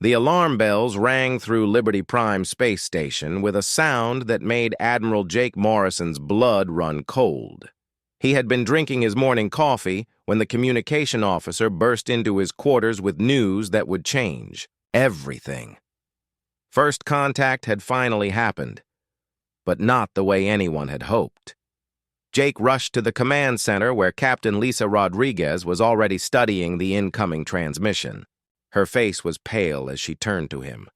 The alarm bells rang through Liberty Prime space station with a sound that made Admiral Jake Morrison's blood run cold. He had been drinking his morning coffee when the communication officer burst into his quarters with news that would change everything. First contact had finally happened, but not the way anyone had hoped. Jake rushed to the command center where Captain Lisa Rodriguez was already studying the incoming transmission. Her face was pale as she turned to him.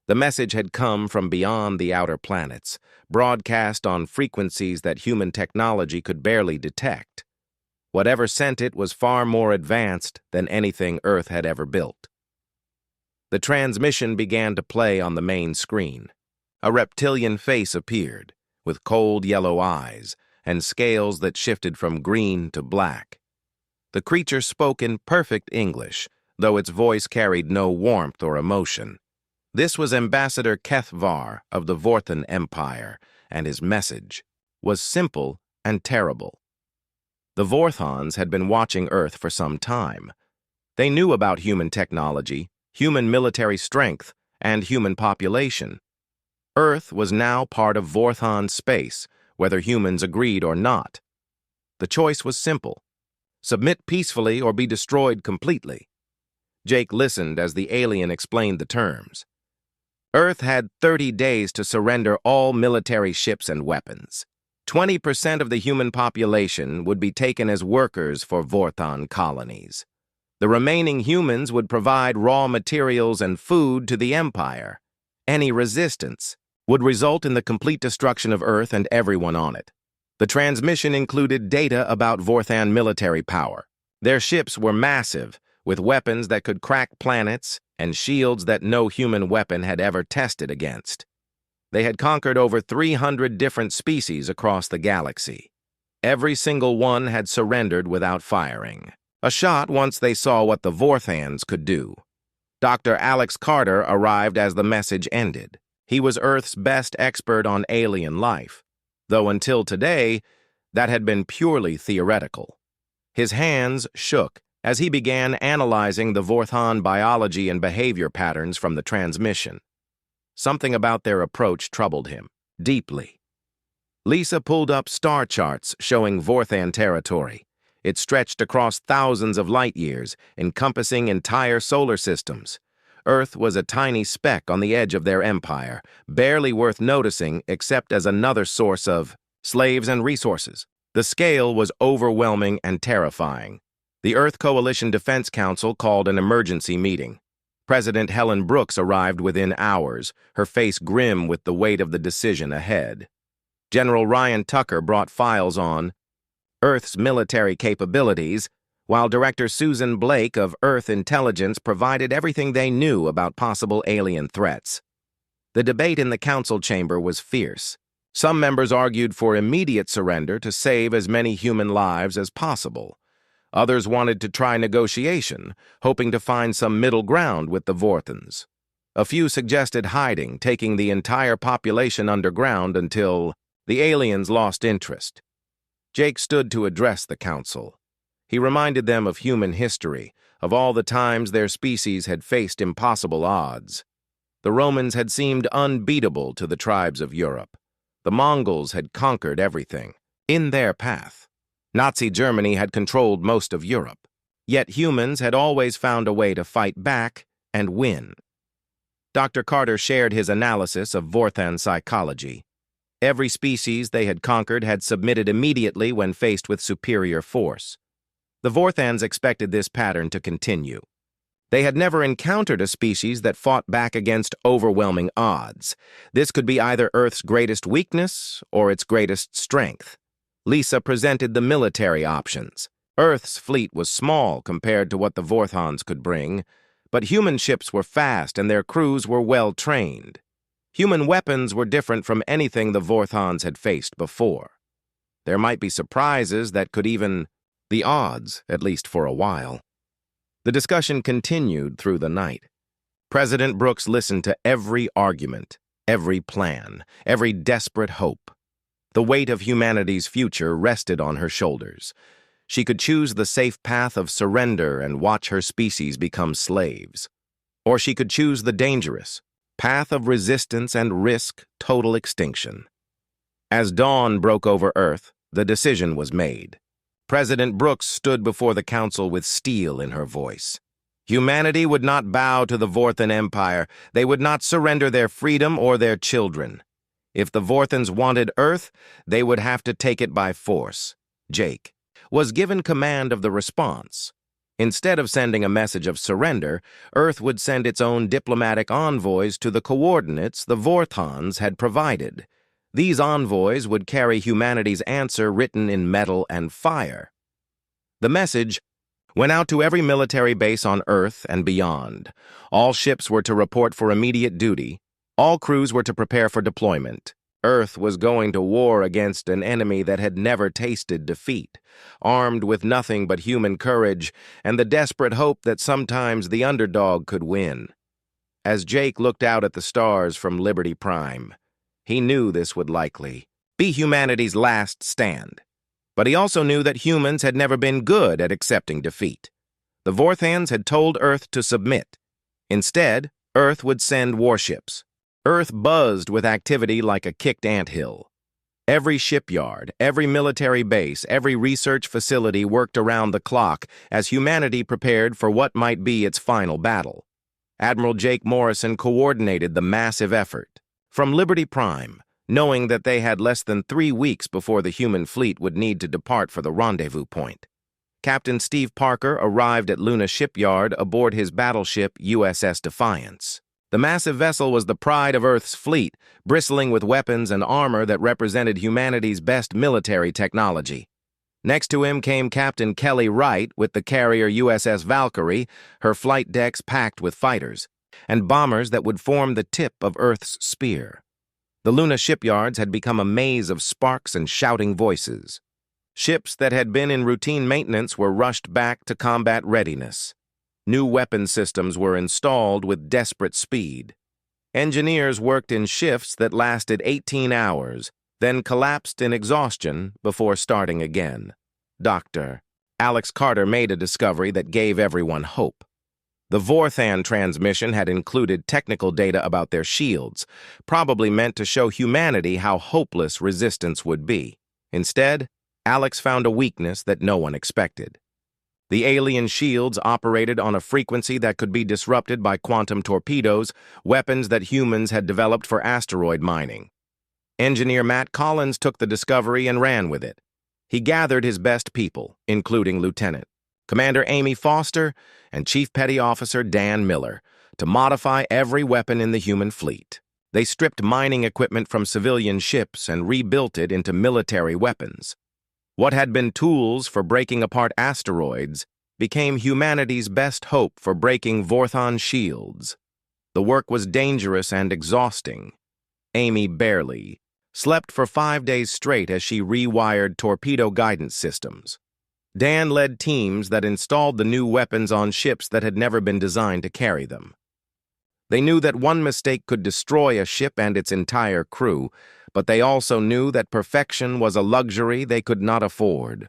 The message had come from beyond the outer planets, broadcast on frequencies that human technology could barely detect. Whatever sent it was far more advanced than anything Earth had ever built. The transmission began to play on the main screen. A reptilian face appeared, with cold yellow eyes and scales that shifted from green to black. The creature spoke in perfect English, though its voice carried no warmth or emotion. This was Ambassador Keth Var of the Vorthan Empire, and his message was simple and terrible. The Vorthons had been watching Earth for some time. They knew about human technology, human military strength, and human population. Earth was now part of Vorthon space, whether humans agreed or not. The choice was simple: submit peacefully or be destroyed completely. Jake listened as the alien explained the terms. Earth had 30 days to surrender all military ships and weapons. 20% of the human population would be taken as workers for Vorthon colonies. The remaining humans would provide raw materials and food to the Empire. Any resistance would result in the complete destruction of Earth and everyone on it. The transmission included data about Vorthan military power. Their ships were massive, with weapons that could crack planets and shields that no human weapon had ever tested against. They had conquered over 300 different species across the galaxy. Every single one had surrendered without firing a shot once they saw what the Vorthans could do. Dr. Alex Carter arrived as the message ended. He was Earth's best expert on alien life, though until today, that had been purely theoretical. His hands shook as he began analyzing the Vorthon biology and behavior patterns from the transmission. Something about their approach troubled him deeply. Lisa pulled up star charts showing Vorthan territory. It stretched across thousands of light years, encompassing entire solar systems. Earth was a tiny speck on the edge of their empire, barely worth noticing except as another source of slaves and resources. The scale was overwhelming and terrifying. The Earth Coalition Defense Council called an emergency meeting. President Helen Brooks arrived within hours, her face grim with the weight of the decision ahead. General Ryan Tucker brought files on Earth's military capabilities, while Director Susan Blake of Earth Intelligence provided everything they knew about possible alien threats. The debate in the council chamber was fierce. Some members argued for immediate surrender to save as many human lives as possible. Others wanted to try negotiation, hoping to find some middle ground with the Vorthans. A few suggested hiding, taking the entire population underground until the aliens lost interest. Jake stood to address the council. He reminded them of human history, of all the times their species had faced impossible odds. The Romans had seemed unbeatable to the tribes of Europe. The Mongols had conquered everything in their path. Nazi Germany had controlled most of Europe. Yet humans had always found a way to fight back and win. Dr. Carter shared his analysis of Vorthan psychology. Every species they had conquered had submitted immediately when faced with superior force. The Vorthans expected this pattern to continue. They had never encountered a species that fought back against overwhelming odds. This could be either Earth's greatest weakness or its greatest strength. Lisa presented the military options. Earth's fleet was small compared to what the Vorthons could bring, but human ships were fast and their crews were well trained. Human weapons were different from anything the Vorthons had faced before. There might be surprises that could even the odds, at least for a while. The discussion continued through the night. President Brooks listened to every argument, every plan, every desperate hope. The weight of humanity's future rested on her shoulders. She could choose the safe path of surrender and watch her species become slaves, Or she could choose the dangerous path of resistance and risk total extinction. As dawn broke over Earth, the decision was made. President Brooks stood before the council with steel in her voice. Humanity would not bow to the Vorthan Empire. They would not surrender their freedom or their children. If the Vorthans wanted Earth, they would have to take it by force. Jake was given command of the response. Instead of sending a message of surrender, Earth would send its own diplomatic envoys to the coordinates the Vorthans had provided. These envoys would carry humanity's answer written in metal and fire. The message went out to every military base on Earth and beyond. All ships were to report for immediate duty. All crews were to prepare for deployment. Earth was going to war against an enemy that had never tasted defeat, armed with nothing but human courage and the desperate hope that sometimes the underdog could win. As Jake looked out at the stars from Liberty Prime, he knew this would likely be humanity's last stand. But he also knew that humans had never been good at accepting defeat. The Vorthans had told Earth to submit. Instead, Earth would send warships. Earth buzzed with activity like a kicked anthill. Every shipyard, every military base, every research facility worked around the clock as humanity prepared for what might be its final battle. Admiral Jake Morrison coordinated the massive effort. From Liberty Prime, knowing that they had less than 3 weeks before the human fleet would need to depart for the rendezvous point, Captain Steve Parker arrived at Luna Shipyard aboard his battleship USS Defiance. The massive vessel was the pride of Earth's fleet, bristling with weapons and armor that represented humanity's best military technology. Next to him came Captain Kelly Wright with the carrier USS Valkyrie, her flight decks packed with fighters, and bombers that would form the tip of Earth's spear. The Luna shipyards had become a maze of sparks and shouting voices. Ships that had been in routine maintenance were rushed back to combat readiness. New weapon systems were installed with desperate speed. Engineers worked in shifts that lasted 18 hours, then collapsed in exhaustion before starting again. Dr. Alex Carter made a discovery that gave everyone hope. The Vorthan transmission had included technical data about their shields, probably meant to show humanity how hopeless resistance would be. Instead, Alex found a weakness that no one expected. The alien shields operated on a frequency that could be disrupted by quantum torpedoes, weapons that humans had developed for asteroid mining. Engineer Matt Collins took the discovery and ran with it. He gathered his best people, including Lieutenant Commander Amy Foster and Chief Petty Officer Dan Miller, to modify every weapon in the human fleet. They stripped mining equipment from civilian ships and rebuilt it into military weapons. What had been tools for breaking apart asteroids became humanity's best hope for breaking Vorthon shields. The work was dangerous and exhausting. Amy barely slept for 5 days straight as she rewired torpedo guidance systems. Dan led teams that installed the new weapons on ships that had never been designed to carry them. They knew that one mistake could destroy a ship and its entire crew, but they also knew that perfection was a luxury they could not afford.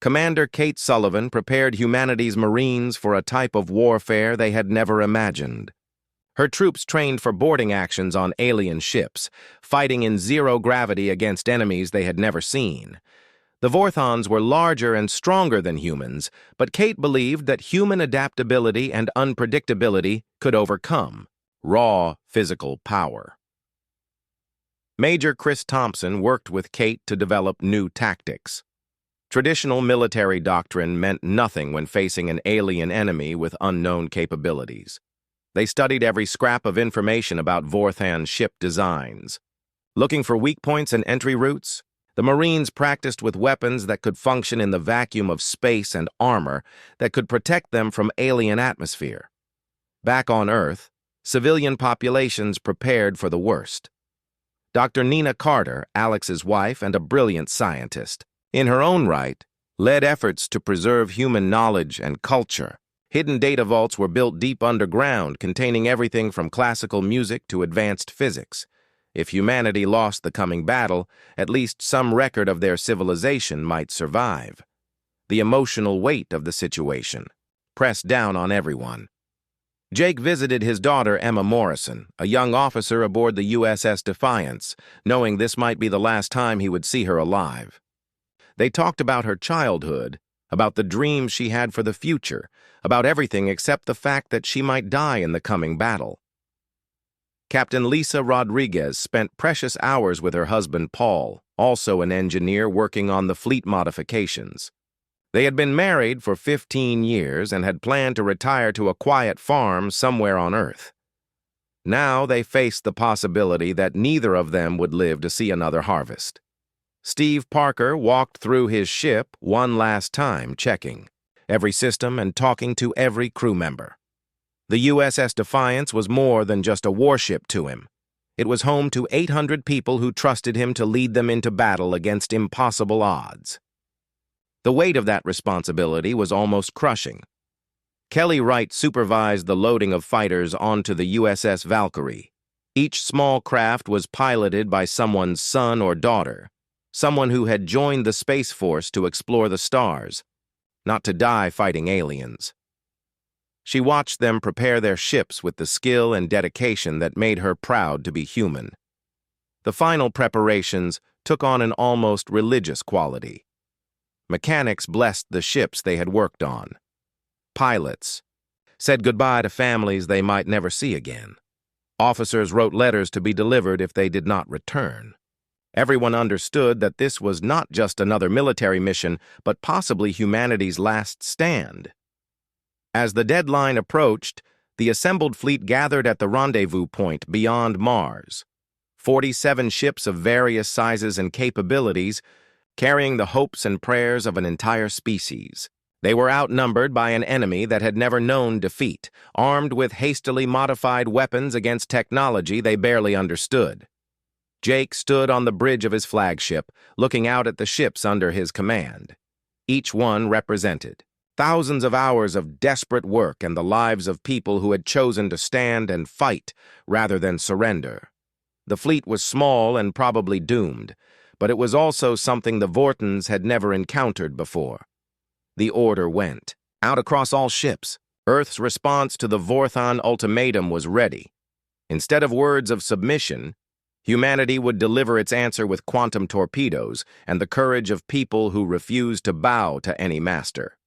Commander Kate Sullivan prepared humanity's Marines for a type of warfare they had never imagined. Her troops trained for boarding actions on alien ships, fighting in zero gravity against enemies they had never seen. The Vorthons were larger and stronger than humans, but Kate believed that human adaptability and unpredictability could overcome raw physical power. Major Chris Thompson worked with Kate to develop new tactics. Traditional military doctrine meant nothing when facing an alien enemy with unknown capabilities. They studied every scrap of information about Vorthan ship designs. Looking for weak points and entry routes, the Marines practiced with weapons that could function in the vacuum of space and armor that could protect them from alien atmosphere. Back on Earth, civilian populations prepared for the worst. Dr. Nina Carter, Alex's wife and a brilliant scientist, in her own right, led efforts to preserve human knowledge and culture. Hidden data vaults were built deep underground, containing everything from classical music to advanced physics. If humanity lost the coming battle, at least some record of their civilization might survive. The emotional weight of the situation pressed down on everyone. Jake visited his daughter, Emma Morrison, a young officer aboard the USS Defiance, knowing this might be the last time he would see her alive. They talked about her childhood, about the dreams she had for the future, about everything except the fact that she might die in the coming battle. Captain Lisa Rodriguez spent precious hours with her husband Paul, also an engineer working on the fleet modifications. They had been married for 15 years and had planned to retire to a quiet farm somewhere on Earth. Now they faced the possibility that neither of them would live to see another harvest. Steve Parker walked through his ship one last time, checking every system and talking to every crew member. The USS Defiance was more than just a warship to him. It was home to 800 people who trusted him to lead them into battle against impossible odds. The weight of that responsibility was almost crushing. Kelly Wright supervised the loading of fighters onto the USS Valkyrie. Each small craft was piloted by someone's son or daughter, someone who had joined the Space Force to explore the stars, not to die fighting aliens. She watched them prepare their ships with the skill and dedication that made her proud to be human. The final preparations took on an almost religious quality. Mechanics blessed the ships they had worked on. Pilots said goodbye to families they might never see again. Officers wrote letters to be delivered if they did not return. Everyone understood that this was not just another military mission, but possibly humanity's last stand. As the deadline approached, the assembled fleet gathered at the rendezvous point beyond Mars. 47 ships of various sizes and capabilities, carrying the hopes and prayers of an entire species. They were outnumbered by an enemy that had never known defeat, armed with hastily modified weapons against technology they barely understood. Jake stood on the bridge of his flagship, looking out at the ships under his command. Each one represented thousands of hours of desperate work and the lives of people who had chosen to stand and fight rather than surrender. The fleet was small and probably doomed, but it was also something the Vortons had never encountered before. The order went out across all ships. Earth's response to the Vorthon ultimatum was ready. Instead of words of submission, humanity would deliver its answer with quantum torpedoes and the courage of people who refused to bow to any master.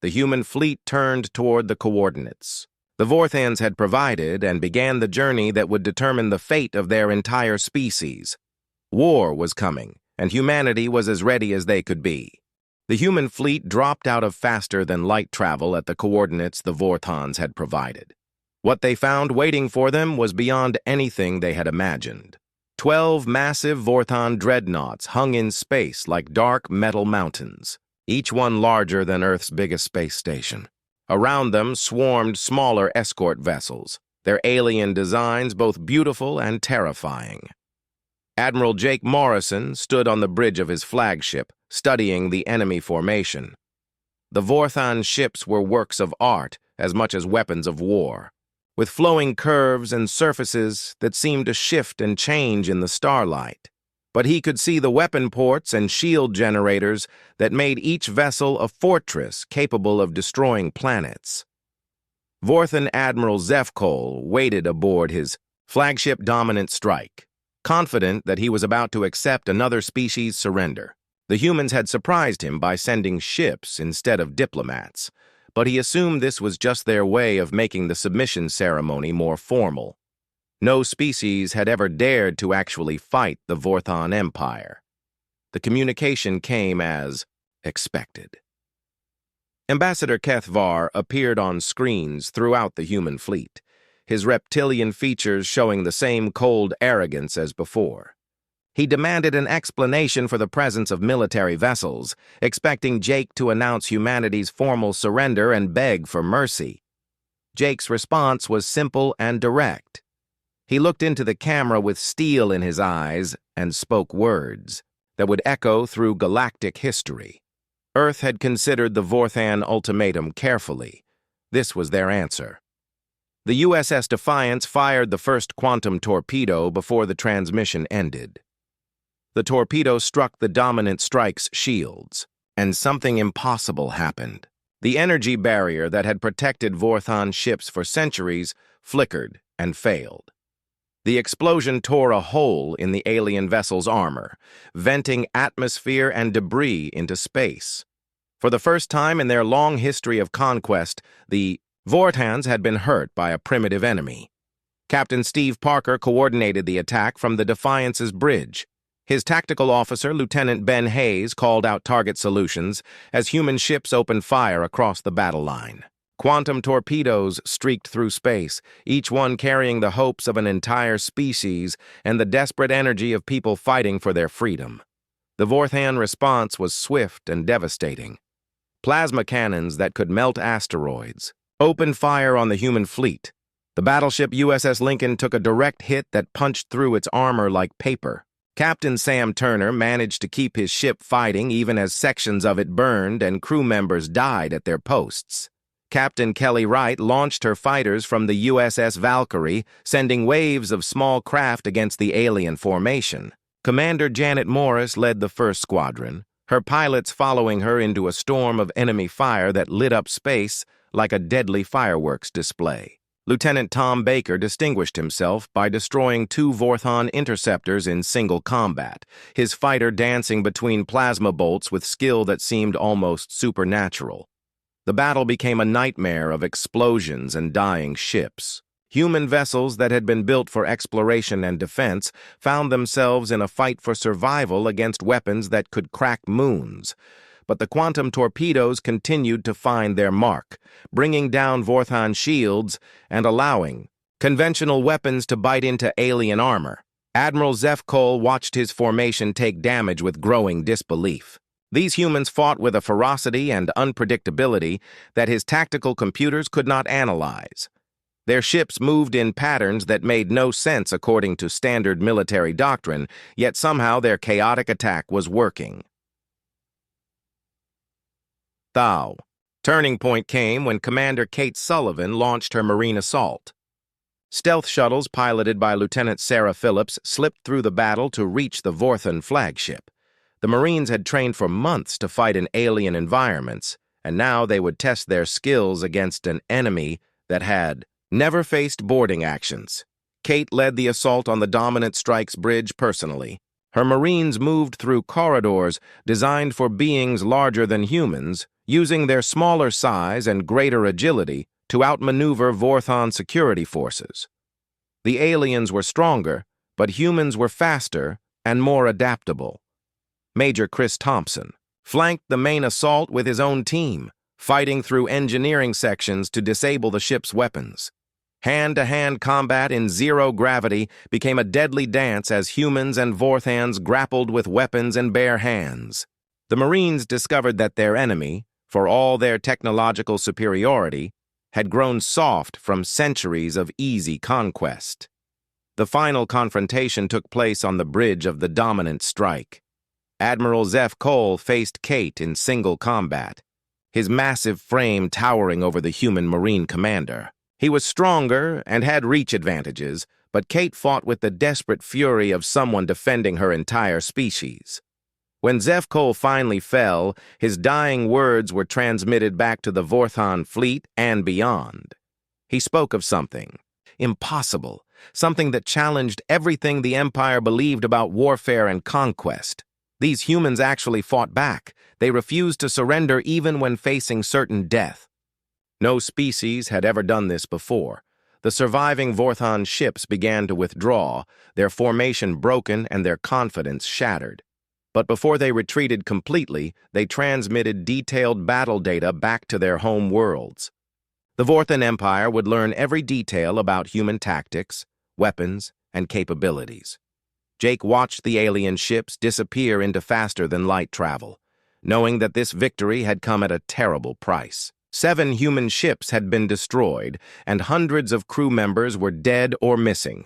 The human fleet turned toward the coordinates the Vorthans had provided and began the journey that would determine the fate of their entire species. War was coming, and humanity was as ready as they could be. The human fleet dropped out of faster-than-light travel at the coordinates the Vorthons had provided. What they found waiting for them was beyond anything they had imagined. 12 massive Vorthon dreadnoughts hung in space like dark metal mountains, each one larger than Earth's biggest space station. Around them swarmed smaller escort vessels, their alien designs both beautiful and terrifying. Admiral Jake Morrison stood on the bridge of his flagship, studying the enemy formation. The Vorthon ships were works of art as much as weapons of war, with flowing curves and surfaces that seemed to shift and change in the starlight. But he could see the weapon ports and shield generators that made each vessel a fortress capable of destroying planets. Vorthon Admiral Zefkol waited aboard his flagship Dominant Strike, confident that he was about to accept another species' surrender. The humans had surprised him by sending ships instead of diplomats, but he assumed this was just their way of making the submission ceremony more formal. No species had ever dared to actually fight the Vorthon Empire. The communication came as expected. Ambassador Kethvar appeared on screens throughout the human fleet, his reptilian features showing the same cold arrogance as before. He demanded an explanation for the presence of military vessels, expecting Jake to announce humanity's formal surrender and beg for mercy. Jake's response was simple and direct. He looked into the camera with steel in his eyes and spoke words that would echo through galactic history. Earth had considered the Vorthon ultimatum carefully. This was their answer. The USS Defiance fired the first quantum torpedo before the transmission ended. The torpedo struck the Dominant Strike's shields, and something impossible happened. The energy barrier that had protected Vorthon ships for centuries flickered and failed. The explosion tore a hole in the alien vessel's armor, venting atmosphere and debris into space. For the first time in their long history of conquest, the Vorthans had been hurt by a primitive enemy. Captain Steve Parker coordinated the attack from the Defiance's bridge. His tactical officer, Lieutenant Ben Hayes, called out target solutions as human ships opened fire across the battle line. Quantum torpedoes streaked through space, each one carrying the hopes of an entire species and the desperate energy of people fighting for their freedom. The Vorthan response was swift and devastating. Plasma cannons that could melt asteroids opened fire on the human fleet. The battleship USS Lincoln took a direct hit that punched through its armor like paper. Captain Sam Turner managed to keep his ship fighting even as sections of it burned and crew members died at their posts. Captain Kelly Wright launched her fighters from the USS Valkyrie, sending waves of small craft against the alien formation. Commander Janet Morris led the first squadron, her pilots following her into a storm of enemy fire that lit up space like a deadly fireworks display. Lieutenant Tom Baker distinguished himself by destroying 2 Vorthon interceptors in single combat, his fighter dancing between plasma bolts with skill that seemed almost supernatural. The battle became a nightmare of explosions and dying ships. Human vessels that had been built for exploration and defense found themselves in a fight for survival against weapons that could crack moons. But the quantum torpedoes continued to find their mark, bringing down Vorthon shields and allowing conventional weapons to bite into alien armor. Admiral Zeph Cole watched his formation take damage with growing disbelief. These humans fought with a ferocity and unpredictability that his tactical computers could not analyze. Their ships moved in patterns that made no sense according to standard military doctrine, yet somehow their chaotic attack was working. Thou. Turning point came when Commander Kate Sullivan launched her marine assault. Stealth shuttles piloted by Lieutenant Sarah Phillips slipped through the battle to reach the Vorthon flagship. The Marines had trained for months to fight in alien environments, and now they would test their skills against an enemy that had never faced boarding actions. Kate led the assault on the Dominant Strike's bridge personally. Her Marines moved through corridors designed for beings larger than humans, using their smaller size and greater agility to outmaneuver Vorthon security forces. The aliens were stronger, but humans were faster and more adaptable. Major Chris Thompson flanked the main assault with his own team, fighting through engineering sections to disable the ship's weapons. Hand-to-hand combat in zero gravity became a deadly dance as humans and Vorthans grappled with weapons in bare hands. The Marines discovered that their enemy, for all their technological superiority, had grown soft from centuries of easy conquest. The final confrontation took place on the bridge of the Dominant Strike. Admiral Zeph Cole faced Kate in single combat, his massive frame towering over the human Marine commander. He was stronger and had reach advantages, but Kate fought with the desperate fury of someone defending her entire species. When Zeph Cole finally fell, his dying words were transmitted back to the Vorthon fleet and beyond. He spoke of something impossible, something that challenged everything the Empire believed about warfare and conquest. These humans actually fought back. They refused to surrender even when facing certain death. No species had ever done this before. The surviving Vorthon ships began to withdraw, their formation broken and their confidence shattered. But before they retreated completely, they transmitted detailed battle data back to their home worlds. The Vorthon Empire would learn every detail about human tactics, weapons, and capabilities. Jake watched the alien ships disappear into faster-than-light travel, knowing that this victory had come at a terrible price. 7 human ships had been destroyed, and hundreds of crew members were dead or missing.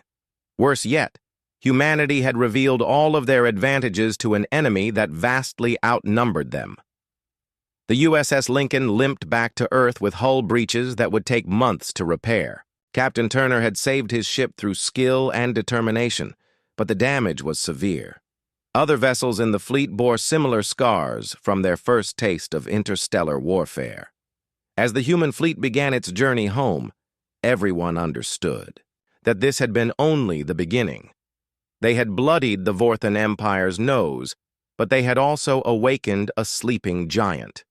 Worse yet, humanity had revealed all of their advantages to an enemy that vastly outnumbered them. The USS Lincoln limped back to Earth with hull breaches that would take months to repair. Captain Turner had saved his ship through skill and determination, but the damage was severe. Other vessels in the fleet bore similar scars from their first taste of interstellar warfare. As the human fleet began its journey home, everyone understood that this had been only the beginning. They had bloodied the Vorthan Empire's nose, but they had also awakened a sleeping giant.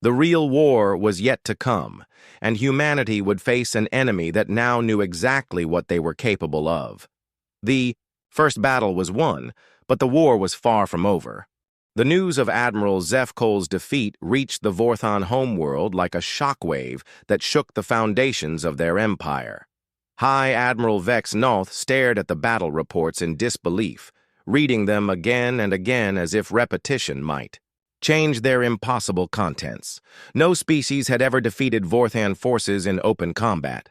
The real war was yet to come, and humanity would face an enemy that now knew exactly what they were capable of. The first battle was won, but the war was far from over. The news of Admiral Zefkol's defeat reached the Vorthan homeworld like a shockwave that shook the foundations of their empire. High Admiral Vex Noth stared at the battle reports in disbelief, reading them again and again as if repetition might change their impossible contents. No species had ever defeated Vorthan forces in open combat.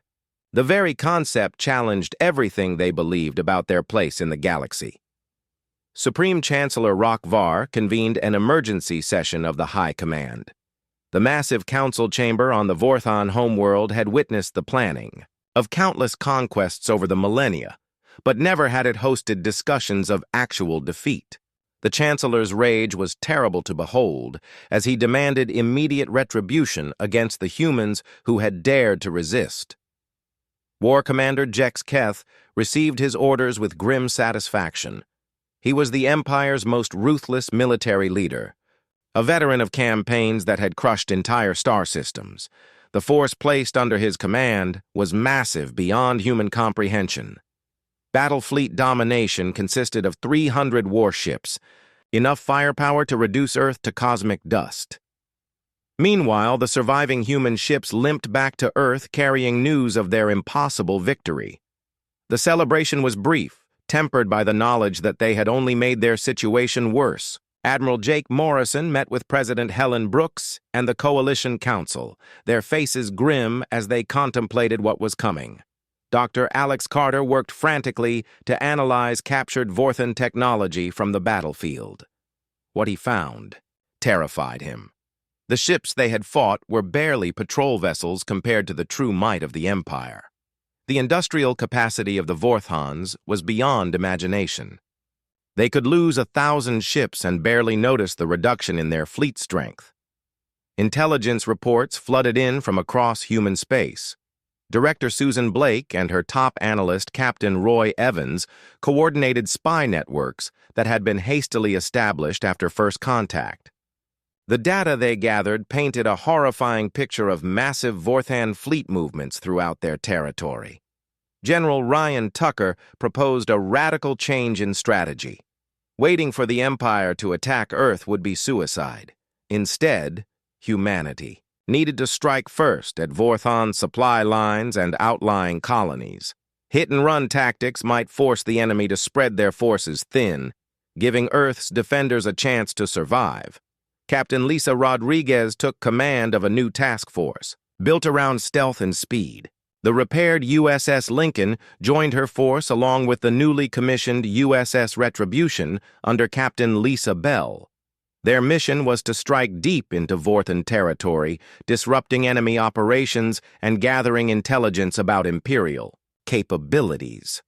The very concept challenged everything they believed about their place in the galaxy. Supreme Chancellor Rokvar convened an emergency session of the High Command. The massive council chamber on the Vorthan homeworld had witnessed the planning of countless conquests over the millennia, but never had it hosted discussions of actual defeat. The Chancellor's rage was terrible to behold as he demanded immediate retribution against the humans who had dared to resist. War Commander Jex Keth received his orders with grim satisfaction. He was the Empire's most ruthless military leader, a veteran of campaigns that had crushed entire star systems. The force placed under his command was massive beyond human comprehension. Battle fleet domination consisted of 300 warships, enough firepower to reduce Earth to cosmic dust. Meanwhile, the surviving human ships limped back to Earth carrying news of their impossible victory. The celebration was brief, tempered by the knowledge that they had only made their situation worse. Admiral Jake Morrison met with President Helen Brooks and the Coalition Council, their faces grim as they contemplated what was coming. Dr. Alex Carter worked frantically to analyze captured Vorthan technology from the battlefield. What he found terrified him. The ships they had fought were barely patrol vessels compared to the true might of the Empire. The industrial capacity of the Vorthans was beyond imagination. They could lose 1,000 ships and barely notice the reduction in their fleet strength. Intelligence reports flooded in from across human space. Director Susan Blake and her top analyst, Captain Roy Evans, coordinated spy networks that had been hastily established after first contact. The data they gathered painted a horrifying picture of massive Vorthan fleet movements throughout their territory. General Ryan Tucker proposed a radical change in strategy. Waiting for the Empire to attack Earth would be suicide. Instead, humanity needed to strike first at Vorthan supply lines and outlying colonies. Hit-and-run tactics might force the enemy to spread their forces thin, giving Earth's defenders a chance to survive. Captain Lisa Rodriguez took command of a new task force, built around stealth and speed. The repaired USS Lincoln joined her force along with the newly commissioned USS Retribution under Captain Lisa Bell. Their mission was to strike deep into Vorthan territory, disrupting enemy operations and gathering intelligence about Imperial capabilities.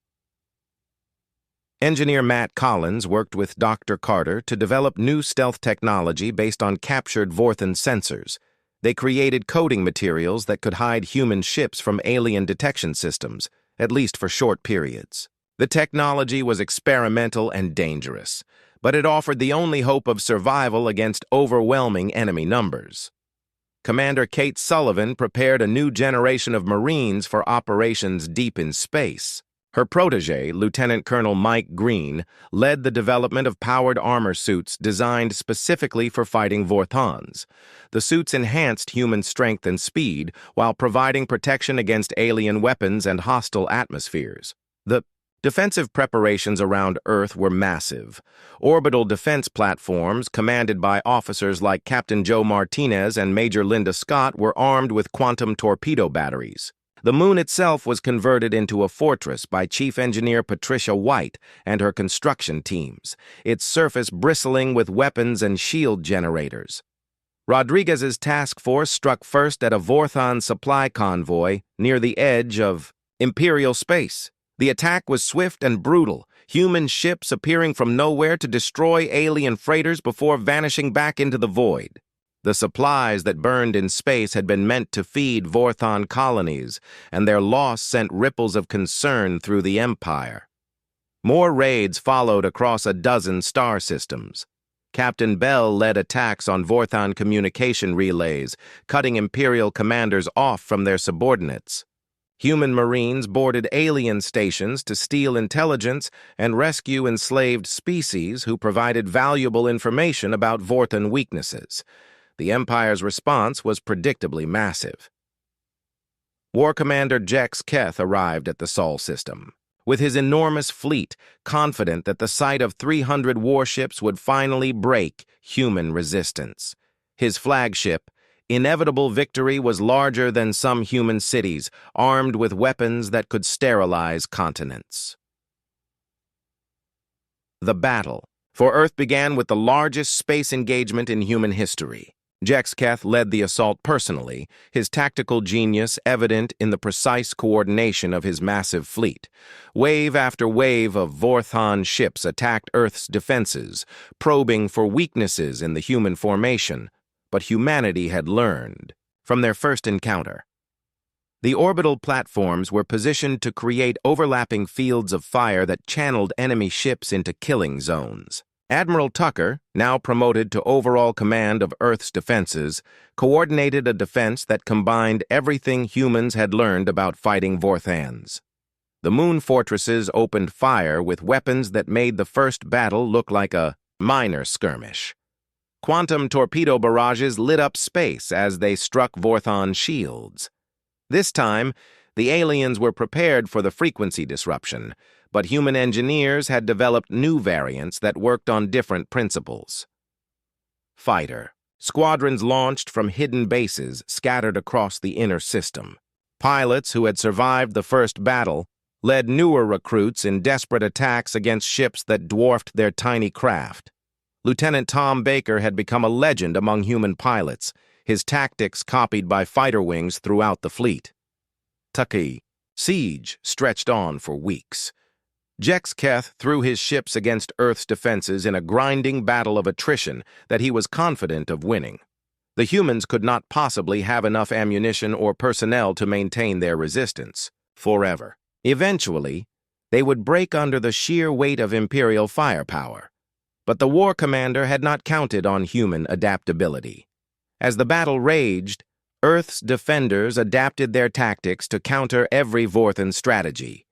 Engineer Matt Collins worked with Dr. Carter to develop new stealth technology based on captured Vorthan sensors. They created coding materials that could hide human ships from alien detection systems, at least for short periods. The technology was experimental and dangerous, but it offered the only hope of survival against overwhelming enemy numbers. Commander Kate Sullivan prepared a new generation of Marines for operations deep in space. Her protege, Lieutenant Colonel Mike Green, led the development of powered armor suits designed specifically for fighting Vorthans. The suits enhanced human strength and speed while providing protection against alien weapons and hostile atmospheres. The defensive preparations around Earth were massive. Orbital defense platforms, commanded by officers like Captain Joe Martinez and Major Linda Scott, were armed with quantum torpedo batteries. The moon itself was converted into a fortress by Chief Engineer Patricia White and her construction teams, its surface bristling with weapons and shield generators. Rodriguez's task force struck first at a Vorthan supply convoy near the edge of Imperial space. The attack was swift and brutal, human ships appearing from nowhere to destroy alien freighters before vanishing back into the void. The supplies that burned in space had been meant to feed Vorthon colonies, and their loss sent ripples of concern through the Empire. More raids followed across a dozen star systems. Captain Bell led attacks on Vorthon communication relays, cutting Imperial commanders off from their subordinates. Human Marines boarded alien stations to steal intelligence and rescue enslaved species who provided valuable information about Vorthon weaknesses. The Empire's response was predictably massive. War Commander Jex Keth arrived at the Sol system, with his enormous fleet, confident that the sight of 300 warships would finally break human resistance. His flagship, Inevitable Victory, was larger than some human cities, armed with weapons that could sterilize continents. The battle for Earth began with the largest space engagement in human history. Jex Keth led the assault personally, his tactical genius evident in the precise coordination of his massive fleet. Wave after wave of Vorthon ships attacked Earth's defenses, probing for weaknesses in the human formation. But humanity had learned from their first encounter. The orbital platforms were positioned to create overlapping fields of fire that channeled enemy ships into killing zones. Admiral Tucker, now promoted to overall command of Earth's defenses, coordinated a defense that combined everything humans had learned about fighting Vorthans. The moon fortresses opened fire with weapons that made the first battle look like a minor skirmish. Quantum torpedo barrages lit up space as they struck Vorthon shields. This time, the aliens were prepared for the frequency disruption, but human engineers had developed new variants that worked on different principles. Fighter. Squadrons launched from hidden bases scattered across the inner system. Pilots who had survived the first battle led newer recruits in desperate attacks against ships that dwarfed their tiny craft. Lieutenant Tom Baker had become a legend among human pilots, his tactics copied by fighter wings throughout the fleet. Tucky. Siege stretched on for weeks. Jex Keth threw his ships against Earth's defenses in a grinding battle of attrition that he was confident of winning. The humans could not possibly have enough ammunition or personnel to maintain their resistance forever. Eventually, they would break under the sheer weight of Imperial firepower. But the war commander had not counted on human adaptability. As the battle raged, Earth's defenders adapted their tactics to counter every Vorthon strategy.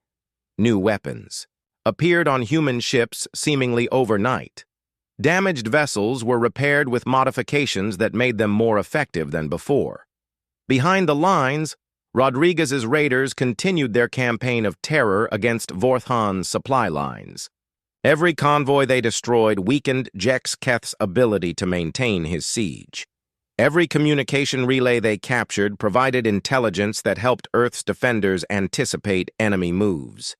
New weapons appeared on human ships seemingly overnight. Damaged vessels were repaired with modifications that made them more effective than before. Behind the lines, Rodriguez's raiders continued their campaign of terror against Vorthon's supply lines. Every convoy they destroyed weakened Jex Keth's ability to maintain his siege. Every communication relay they captured provided intelligence that helped Earth's defenders anticipate enemy moves.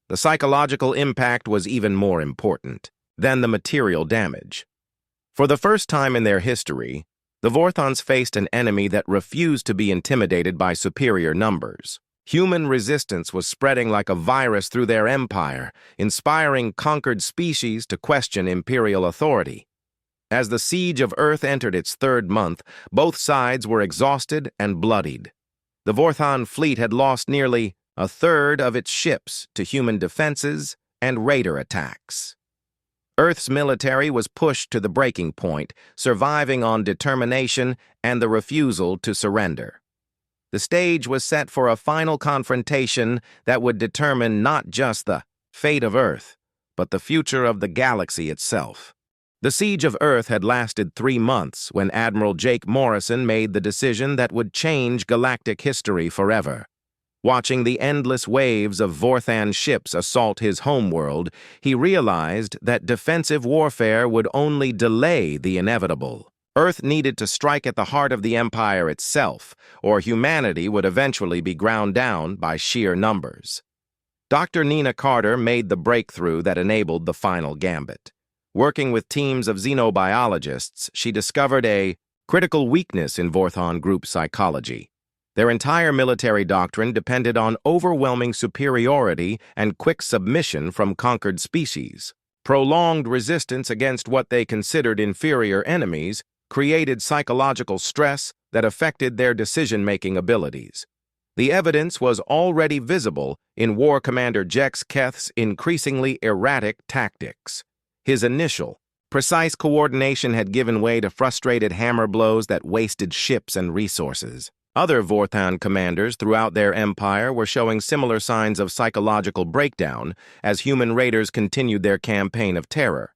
The psychological impact was even more important than the material damage. For the first time in their history, the Vorthons faced an enemy that refused to be intimidated by superior numbers. Human resistance was spreading like a virus through their empire, inspiring conquered species to question imperial authority. As the siege of Earth entered its third month, both sides were exhausted and bloodied. The Vorthon fleet had lost nearly a third of its ships to human defenses and raider attacks. Earth's military was pushed to the breaking point, surviving on determination and the refusal to surrender. The stage was set for a final confrontation that would determine not just the fate of Earth, but the future of the galaxy itself. The siege of Earth had lasted 3 months when Admiral Jake Morrison made the decision that would change galactic history forever. Watching the endless waves of Vorthon ships assault his homeworld, he realized that defensive warfare would only delay the inevitable. Earth needed to strike at the heart of the Empire itself, or humanity would eventually be ground down by sheer numbers. Dr. Nina Carter made the breakthrough that enabled the final gambit. Working with teams of xenobiologists, she discovered a critical weakness in Vorthon group psychology. Their entire military doctrine depended on overwhelming superiority and quick submission from conquered species. Prolonged resistance against what they considered inferior enemies created psychological stress that affected their decision-making abilities. The evidence was already visible in War Commander Jex Keth's increasingly erratic tactics. His initial, precise coordination had given way to frustrated hammer blows that wasted ships and resources. Other Vorthan commanders throughout their empire were showing similar signs of psychological breakdown as human raiders continued their campaign of terror.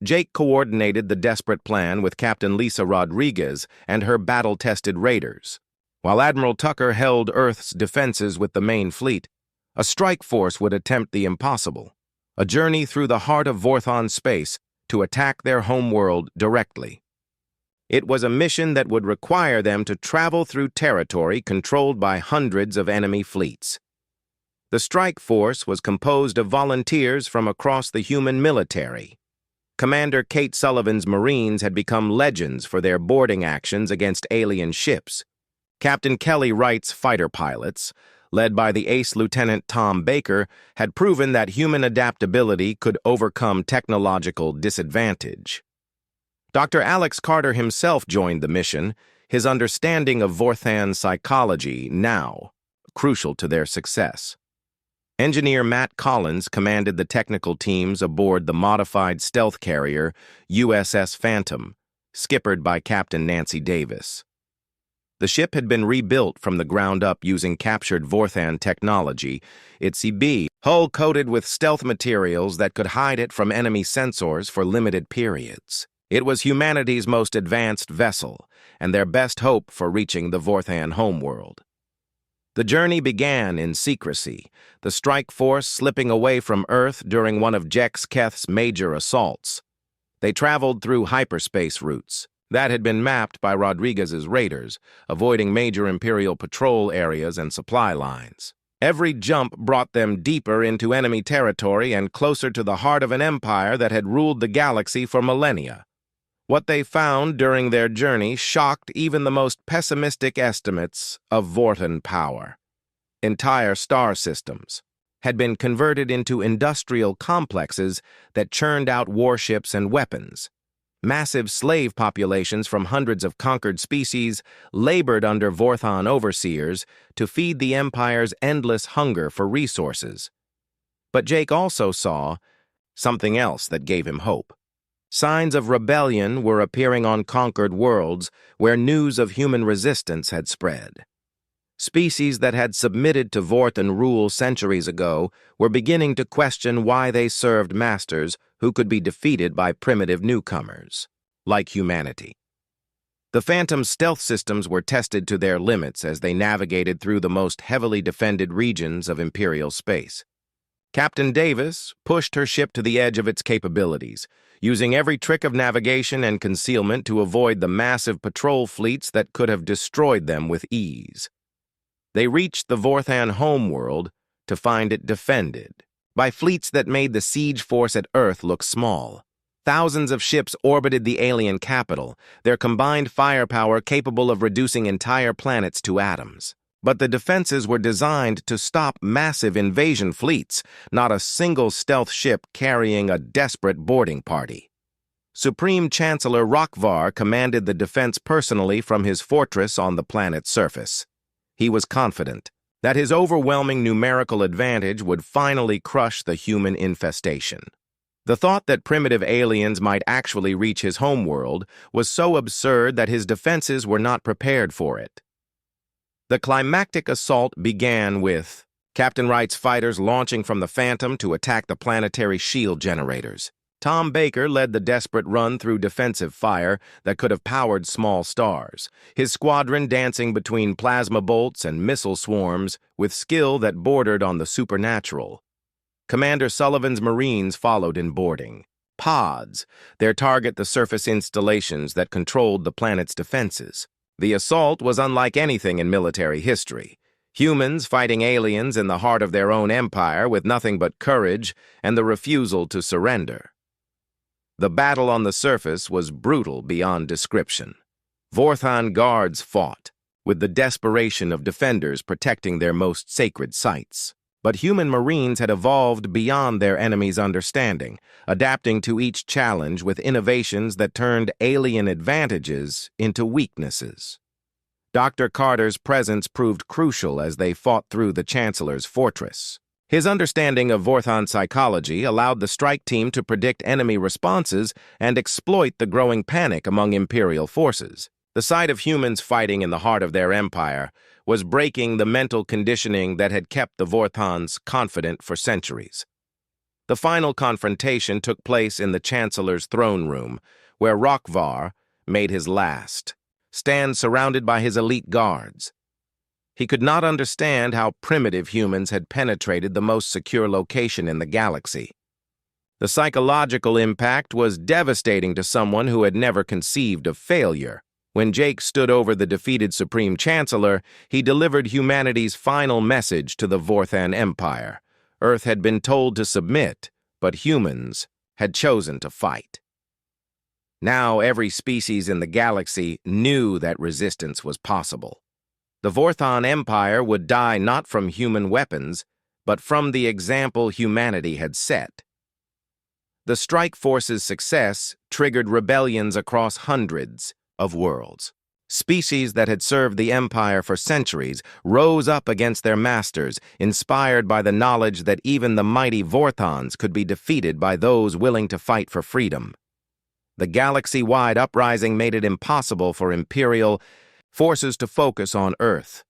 Jake coordinated the desperate plan with Captain Lisa Rodriguez and her battle-tested raiders. While Admiral Tucker held Earth's defenses with the main fleet, a strike force would attempt the impossible, a journey through the heart of Vorthon space to attack their homeworld directly. It was a mission that would require them to travel through territory controlled by hundreds of enemy fleets. The strike force was composed of volunteers from across the human military. Commander Kate Sullivan's Marines had become legends for their boarding actions against alien ships. Captain Kelly Wright's fighter pilots, led by the ace Lieutenant Tom Baker, had proven that human adaptability could overcome technological disadvantage. Dr. Alex Carter himself joined the mission, his understanding of Vorthan psychology now crucial to their success. Engineer Matt Collins commanded the technical teams aboard the modified stealth carrier USS Phantom, skippered by Captain Nancy Davis. The ship had been rebuilt from the ground up using captured Vorthan technology, its hull coated with stealth materials that could hide it from enemy sensors for limited periods. It was humanity's most advanced vessel, and their best hope for reaching the Vorthan homeworld. The journey began in secrecy, the strike force slipping away from Earth during one of Jex Keth's major assaults. They traveled through hyperspace routes that had been mapped by Rodriguez's raiders, avoiding major Imperial patrol areas and supply lines. Every jump brought them deeper into enemy territory and closer to the heart of an empire that had ruled the galaxy for millennia. What they found during their journey shocked even the most pessimistic estimates of Vortan power. Entire star systems had been converted into industrial complexes that churned out warships and weapons. Massive slave populations from hundreds of conquered species labored under Vorthan overseers to feed the Empire's endless hunger for resources. But Jake also saw something else that gave him hope. Signs of rebellion were appearing on conquered worlds where news of human resistance had spread. Species that had submitted to Vorthan rule centuries ago were beginning to question why they served masters who could be defeated by primitive newcomers, like humanity. The Phantom's stealth systems were tested to their limits as they navigated through the most heavily defended regions of Imperial space. Captain Davis pushed her ship to the edge of its capabilities, using every trick of navigation and concealment to avoid the massive patrol fleets that could have destroyed them with ease. They reached the Vorthan homeworld to find it defended by fleets that made the siege force at Earth look small. Thousands of ships orbited the alien capital, their combined firepower capable of reducing entire planets to atoms. But the defenses were designed to stop massive invasion fleets, not a single stealth ship carrying a desperate boarding party. Supreme Chancellor Rokvar commanded the defense personally from his fortress on the planet's surface. He was confident that his overwhelming numerical advantage would finally crush the human infestation. The thought that primitive aliens might actually reach his homeworld was so absurd that his defenses were not prepared for it. The climactic assault began with Captain Wright's fighters launching from the Phantom to attack the planetary shield generators. Tom Baker led the desperate run through defensive fire that could have powered small stars, his squadron dancing between plasma bolts and missile swarms with skill that bordered on the supernatural. Commander Sullivan's Marines followed in boarding. Pods, their target the surface installations that controlled the planet's defenses. The assault was unlike anything in military history. Humans fighting aliens in the heart of their own empire with nothing but courage and the refusal to surrender. The battle on the surface was brutal beyond description. Vorthan guards fought, with the desperation of defenders protecting their most sacred sites. But human Marines had evolved beyond their enemy's understanding, adapting to each challenge with innovations that turned alien advantages into weaknesses. Dr. Carter's presence proved crucial as they fought through the Chancellor's fortress. His understanding of Vorthon psychology allowed the strike team to predict enemy responses and exploit the growing panic among Imperial forces. The sight of humans fighting in the heart of their empire was breaking the mental conditioning that had kept the Vorthons confident for centuries. The final confrontation took place in the Chancellor's throne room, where Rokvar made his last stand surrounded by his elite guards. He could not understand how primitive humans had penetrated the most secure location in the galaxy. The psychological impact was devastating to someone who had never conceived of failure. When Jake stood over the defeated Supreme Chancellor, he delivered humanity's final message to the Vorthan Empire. Earth had been told to submit, but humans had chosen to fight. Now every species in the galaxy knew that resistance was possible. The Vorthon Empire would die not from human weapons, but from the example humanity had set. The strike force's success triggered rebellions across hundreds of worlds. Species that had served the Empire for centuries rose up against their masters, inspired by the knowledge that even the mighty Vorthons could be defeated by those willing to fight for freedom. The galaxy-wide uprising made it impossible for Imperial forces to focus on Earth.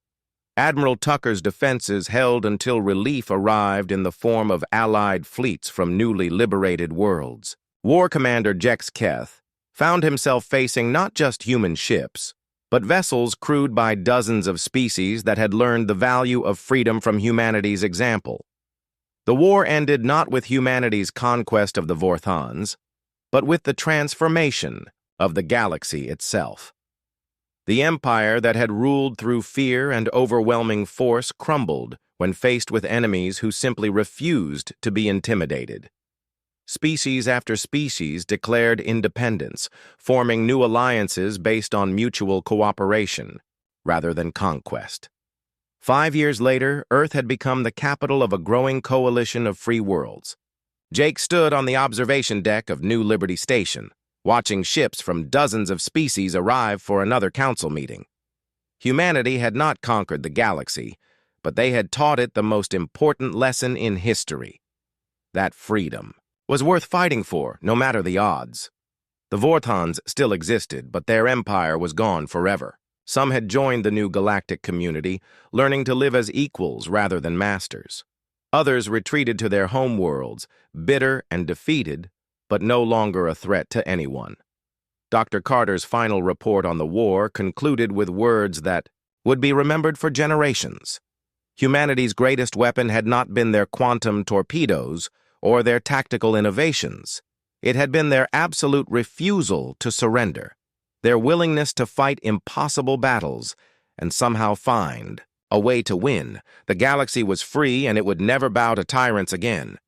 Admiral Tucker's defenses held until relief arrived in the form of allied fleets from newly liberated worlds. War Commander Jex Keth found himself facing not just human ships, but vessels crewed by dozens of species that had learned the value of freedom from humanity's example. The war ended not with humanity's conquest of the Vorthons, but with the transformation of the galaxy itself. The empire that had ruled through fear and overwhelming force crumbled when faced with enemies who simply refused to be intimidated. Species after species declared independence, forming new alliances based on mutual cooperation rather than conquest. 5 years later, Earth had become the capital of a growing coalition of free worlds. Jake stood on the observation deck of New Liberty Station, watching ships from dozens of species arrive for another council meeting. Humanity had not conquered the galaxy, but they had taught it the most important lesson in history: that freedom was worth fighting for, no matter the odds. The Vorthons still existed, but their empire was gone forever. Some had joined the new galactic community, learning to live as equals rather than masters. Others retreated to their home worlds, bitter and defeated, but no longer a threat to anyone. Dr. Carter's final report on the war concluded with words that would be remembered for generations. Humanity's greatest weapon had not been their quantum torpedoes or their tactical innovations. It had been their absolute refusal to surrender, their willingness to fight impossible battles and somehow find a way to win. The galaxy was free, and it would never bow to tyrants again.